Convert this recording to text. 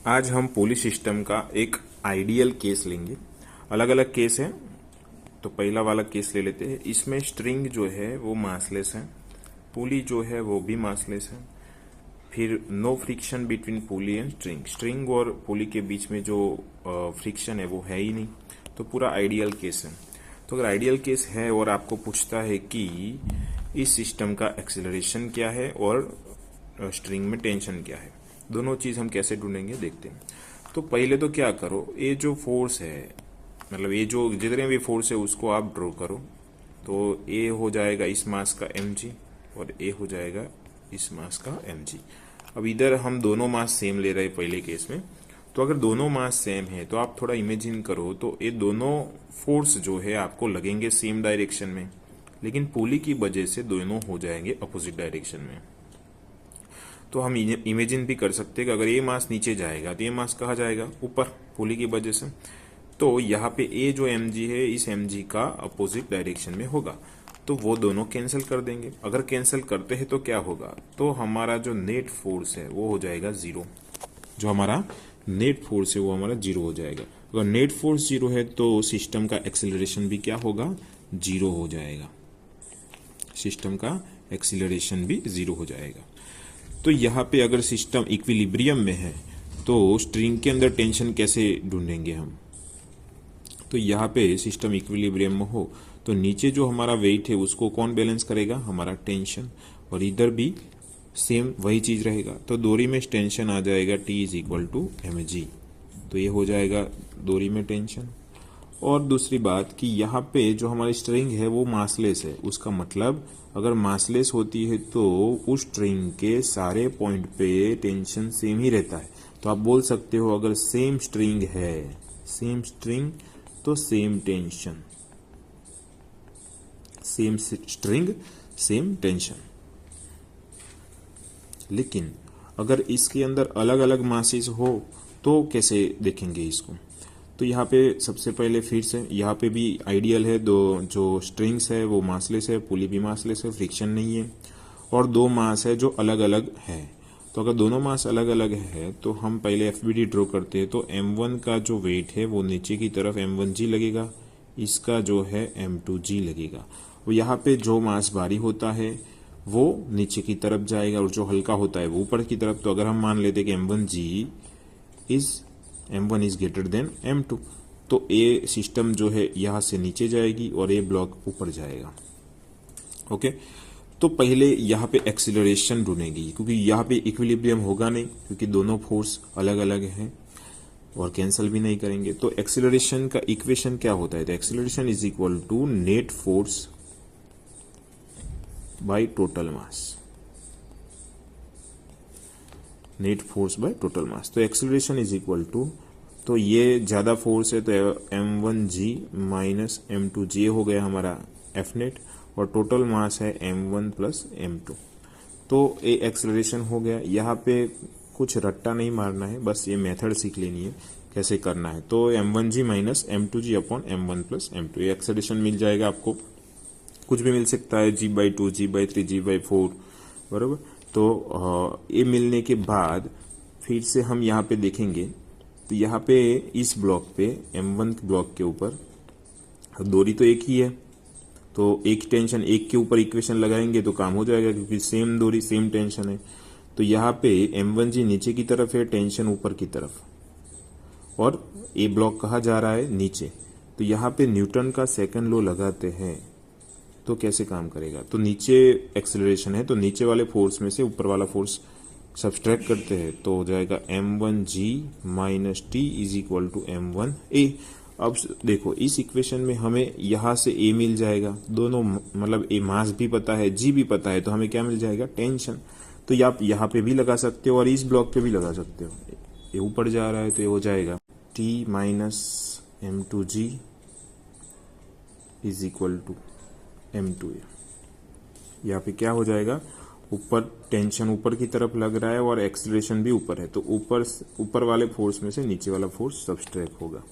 आज हम पुली सिस्टम का एक आइडियल केस लेंगे। अलग अलग केस है, तो पहला वाला केस ले लेते हैं। इसमें स्ट्रिंग जो है वो मासलेस है, पुली जो है वो भी मासलेस है। फिर no friction between pulley and string, string और पुली के बीच में जो फ्रिक्शन है वो है ही नहीं, तो पूरा आइडियल केस है। तो अगर आइडियल केस है और आपको पूछता है कि इस सिस्टम का एक्सीलरेशन क्या है और स्ट्रिंग में टेंशन क्या है, दोनों चीज हम कैसे ढूंढेंगे देखते हैं। तो पहले तो क्या करो, ये जो फोर्स है, मतलब ये जो जितने भी फोर्स है उसको आप ड्रॉ करो। तो ए हो जाएगा इस मास का mg और ए हो जाएगा इस मास का mg। अब इधर हम दोनों मास सेम ले रहे हैं पहले केस में, तो अगर दोनों मास सेम है तो आप थोड़ा इमेजिन करो, तो ये दोनों फोर्स जो है आपको लगेंगे सेम डायरेक्शन में, लेकिन पुली की वजह से दोनों हो जाएंगे अपोजिट डायरेक्शन में। तो हम इमेजिन भी कर सकते हैं कि अगर ये मास नीचे जाएगा तो ये मास कहाँ जाएगा, ऊपर, पुली की वजह से। तो यहाँ पे ए जो mg है इस mg का अपोजिट डायरेक्शन में होगा, तो वो दोनों कैंसिल कर देंगे। अगर कैंसिल करते हैं तो क्या होगा, तो हमारा जो नेट फोर्स है वो हो जाएगा जीरो। जो हमारा नेट फोर्स है वो हमारा जीरो हो जाएगा। अगर नेट फोर्स जीरो है तो सिस्टम का एक्सीलरेशन भी क्या होगा, जीरो हो जाएगा। सिस्टम का एक्सीलरेशन भी जीरो हो जाएगा। तो यहाँ पे अगर सिस्टम इक्विलिब्रियम में है तो स्ट्रिंग के अंदर टेंशन कैसे ढूंढेंगे हम। तो यहाँ पे सिस्टम इक्विलिब्रियम में हो तो नीचे जो हमारा वेट है उसको कौन बैलेंस करेगा, हमारा टेंशन, और इधर भी सेम वही चीज रहेगा। तो डोरी में टेंशन आ जाएगा T is equal to mg, तो ये हो जाएगा डोरी में टेंशन। और दूसरी बात कि यहाँ पे जो हमारी स्ट्रिंग है वो मासलेस है, उसका मतलब अगर मासलेस होती है तो उस स्ट्रिंग के सारे पॉइंट पे टेंशन सेम ही रहता है। तो आप बोल सकते हो अगर सेम स्ट्रिंग है, सेम स्ट्रिंग तो same tension, same string same tension. लेकिन अगर इसके अंदर अलग अलग मासेस हो तो कैसे देखेंगे इसको। तो यहाँ पे सबसे पहले फिर से यहाँ पे भी आइडियल है, दो जो स्ट्रिंग्स है वो मासलेस है, पुली भी मासलेस है, फ्रिक्शन नहीं है, और दो मास है जो अलग अलग है। तो अगर दोनों मास अलग अलग है तो हम पहले एफबीडी ड्रॉ करते हैं। तो m1 का जो वेट है वो नीचे की तरफ m1g लगेगा, इसका जो है m2g लगेगा। और यहाँ पे जो मास भारी होता है वो नीचे की तरफ जाएगा और जो हल्का होता है वो ऊपर की तरफ। तो अगर हम मान लेते कि m1 is greater than m2, तो ए सिस्टम जो है यहां से नीचे जाएगी और ए ब्लॉक ऊपर जाएगा। ओके, तो पहले यहाँ पे एक्सीलरेशन ढूंढेगी, क्योंकि यहाँ पे इक्विलिब्रियम होगा नहीं, क्योंकि दोनों फोर्स अलग अलग हैं और कैंसिल भी नहीं करेंगे। तो एक्सीलरेशन का इक्वेशन क्या होता है, तो acceleration is equal to net force by total mass, net force by total mass. तो एक्सीलरेशन इज इक्वल टू, तो ये ज्यादा फोर्स है तो m1g माइनस m2g हो गया हमारा एफ नेट, और टोटल मास है m1 प्लस m2। तो ये एक्सीलरेशन हो गया। यहाँ पे कुछ रट्टा नहीं मारना है, बस ये मेथड सीख लेनी है कैसे करना है। तो m1g minus m2g upon m1 plus m2, ये एक्सीलरेशन मिल जाएगा आपको। कुछ भी मिल सकता है, g/2, g/3, g/4, बराबर। तो ये मिलने के बाद फिर से हम यहाँ पे देखेंगे, तो यहाँ पे इस ब्लॉक पे m1 ब्लॉक के ऊपर दूरी तो एक ही है, तो एक टेंशन एक के ऊपर इक्वेशन लगाएंगे तो काम हो जाएगा, क्योंकि सेम दूरी सेम टेंशन है। तो यहाँ पे m1g नीचे की तरफ है, टेंशन ऊपर की तरफ, और ए ब्लॉक कहाँ जा रहा है, नीचे। तो यहाँ पे न्यूटन का सेकंड लॉ लगाते हैं तो कैसे काम करेगा। तो नीचे एक्सेलरेशन है तो नीचे वाले फोर्स में से ऊपर वाला फोर्स सब्सट्रैक्ट करते हैं, तो हो जाएगा m1g minus T is equal to m1a। अब देखो इस इक्वेशन में हमें यहाँ से a मिल जाएगा, दोनों मतलब a मास भी पता है, g भी पता है, तो हमें क्या मिल जाएगा, टेंशन। तो आप यहाँ पे भी लगा सकते हो और इस ब्लॉक पे भी लगा सकते हो। ये ऊपर जा रहा है तो ये हो जाएगा t minus m2g is equal to m2a। यहाँ पे क्या हो जाएगा, ऊपर टेंशन ऊपर की तरफ लग रहा है और एक्सीलरेशन भी ऊपर है, तो ऊपर वाले फोर्स में से नीचे वाला फोर्स सब्सट्रैक्ट होगा।